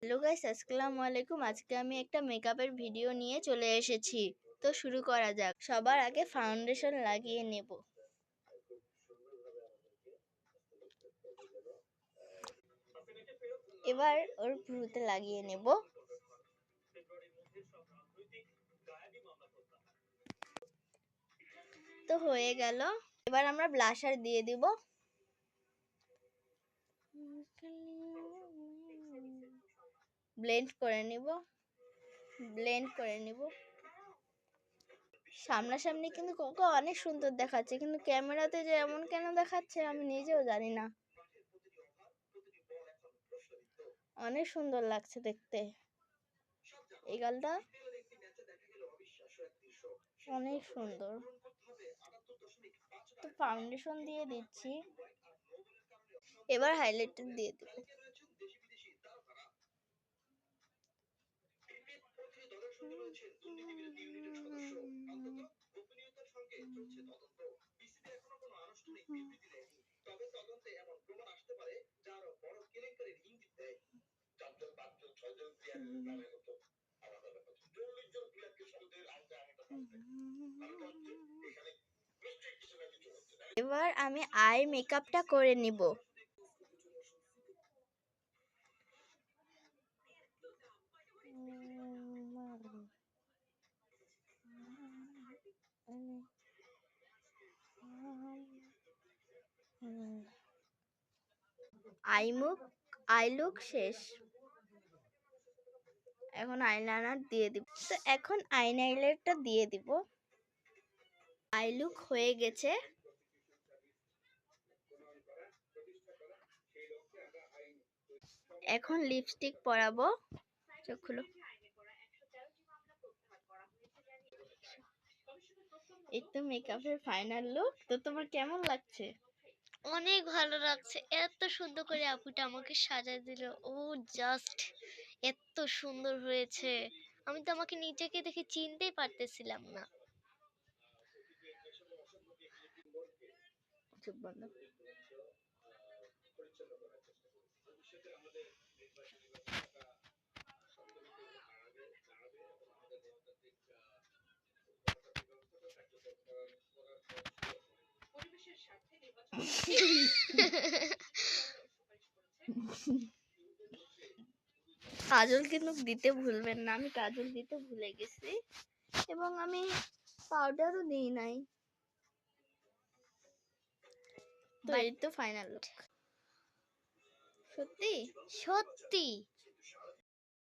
Hello guys, আসসালামু আলাইকুম। আজকে আমি একটা মেকআপের ভিডিও নিয়ে চলে এসেছি। তো শুরু করা যাক। সবার আগে ফাউন্ডেশন লাগিয়ে নেব। এবার ওর ভ্রুতে লাগিয়ে নেব। তো হয়ে গেল। এবার আমরা ব্লাশার দিয়ে দিব। ব্লেন্ড করে নিব। সামনাসামনি কিন্তু কোকো অনেক সুন্দর দেখাচ্ছে, কিন্তু ক্যামেরাতে যে এমন কেন দেখাচ্ছে আমি নিজেও জানি না। অনেক সুন্দর লাগছে দেখতে। এই গালটা অনেক সুন্দর। তো ফাউন্ডেশন দিয়ে দিচ্ছি। এবার হাইলাইটার দিয়ে দেব। এবার আমি আই মেকআপটা করে নিব। আই লুক শেষ। এখন আইলাইনার দিয়ে দিব। তো এখন আইলাইনারটা দিয়ে দিব। আই লুক হয়ে গেছে। এখন লিপস্টিক পরাবো। চোখ খুলো। এই তো মেকআপের ফাইনাল লুক। তো তোমার কেমন লাগছে? অনেক ভালো লাগছে। এত সুন্দর করে আপুটা আমাকে সাজায় দিল। ও জাস্ট এত সুন্দর হয়েছে। আমি তো আমাকে নিজেকে দেখে চিনতেই পারতেছিলাম না। চোখ বন্ধ। কাজল কিন্তু দিতে ভুলবেন না। আমি কাজল দিতে ভুলে গেছি এবং আমি পাউডারও দিই নাই। তো এই তো ফাইনাল লুক। সত্যি সত্যি